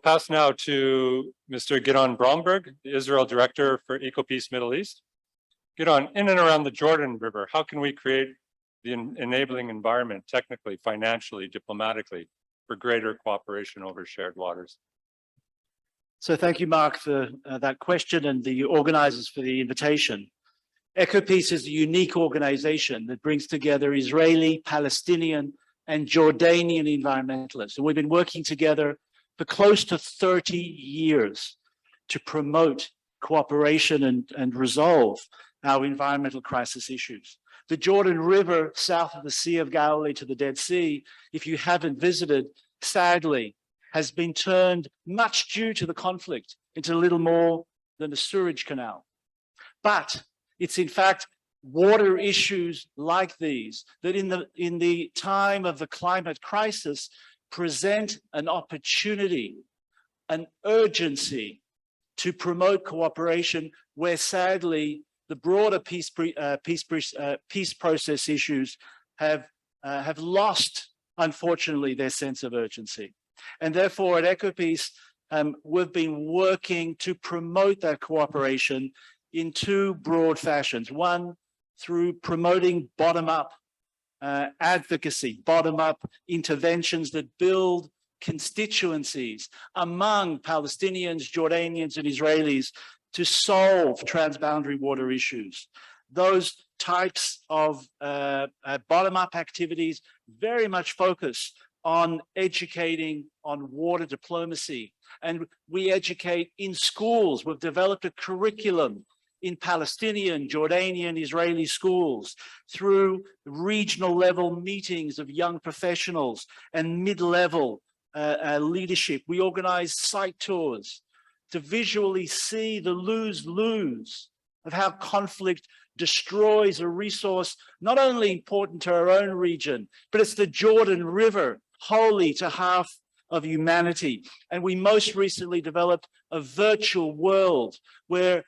pass now to Mr. Gidon Bromberg, the Israel Director for EcoPeace Middle East. Gidon, in and around the Jordan River, how can we create the enabling environment technically, financially, diplomatically for greater cooperation over shared waters? So thank you, Mark, for that question and the organizers for the invitation. EcoPeace is a unique organization that brings together Israeli, Palestinian, and Jordanian environmentalists. And we've been working together for close to 30 years to promote cooperation and resolve our environmental crisis issues. The Jordan River, south of the Sea of Galilee to the Dead Sea, if you haven't visited, sadly, has been turned, much due to the conflict, into little more than a sewage canal. But it's in fact water issues like these that in the time of the climate crisis present an opportunity, an urgency to promote cooperation where sadly the broader peace process issues have lost, unfortunately, their sense of urgency. And therefore, at EcoPeace, we've been working to promote that cooperation in two broad fashions. One, through promoting bottom-up advocacy, bottom-up interventions that build constituencies among Palestinians, Jordanians, and Israelis to solve transboundary water issues. Those types of bottom-up activities very much focus on educating on water diplomacy. And we educate in schools. We've developed a curriculum in Palestinian, Jordanian, Israeli schools through regional level meetings of young professionals and mid-level leadership. We organize site tours to visually see the lose-lose of how conflict destroys a resource not only important to our own region, but it's the Jordan River, holy to half of humanity. And we most recently developed a virtual world where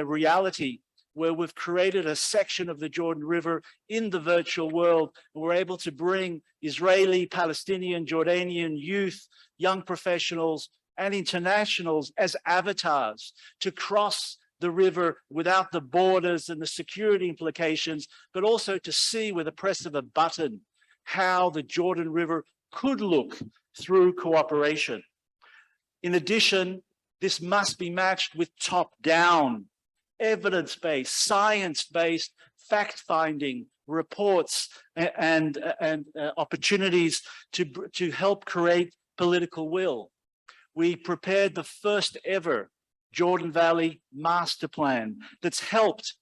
reality where we've created a section of the Jordan River in the virtual world. And we're able to bring Israeli, Palestinian, Jordanian youth, young professionals, and internationals as avatars to cross the river without the borders and the security implications, but also to see with the press of a button how the Jordan River could look through cooperation. In addition, this must be matched with top-down, evidence-based, science-based, fact-finding reports and opportunities to help create political will. We prepared the first ever Jordan Valley Master Plan that's helped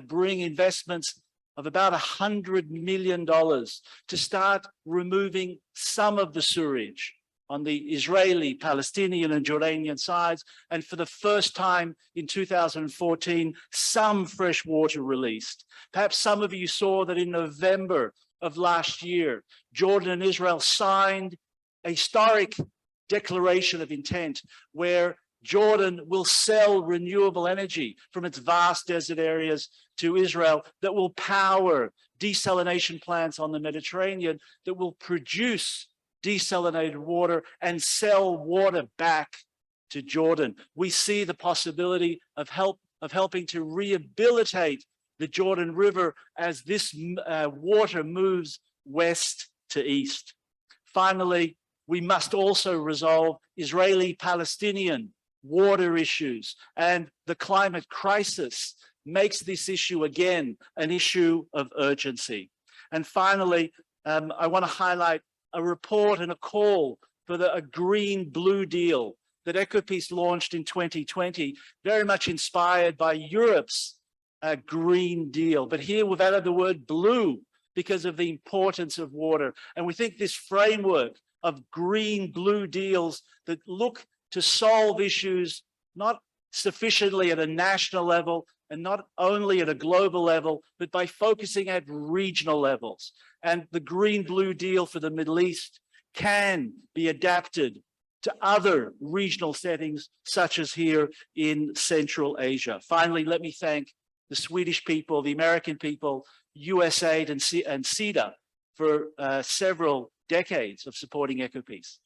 bring investments of about $100 million to start removing some of the sewage on the Israeli, Palestinian, and Jordanian sides. And for the first time in 2014, some fresh water released. Perhaps some of you saw that in November of last year, Jordan and Israel signed a historic declaration of intent where Jordan will sell renewable energy from its vast desert areas to Israel that will power desalination plants on the Mediterranean that will produce desalinated water and sell water back to Jordan. We see the possibility of helping to rehabilitate the Jordan River as this water moves west to east. Finally, we must also resolve Israeli-Palestinian water issues, and the climate crisis makes this issue again an issue of urgency. And finally, I want to highlight a report and a call for a green-blue deal that EcoPeace launched in 2020, very much inspired by Europe's Green Deal. But here we've added the word blue because of the importance of water. And we think this framework of green-blue deals that look to solve issues not sufficiently at a national level and not only at a global level, but by focusing at regional levels. And the green-blue deal for the Middle East can be adapted to other regional settings, such as here in Central Asia. Finally, let me thank the Swedish people, the American people, USAID and CEDA for several decades of supporting EcoPeace.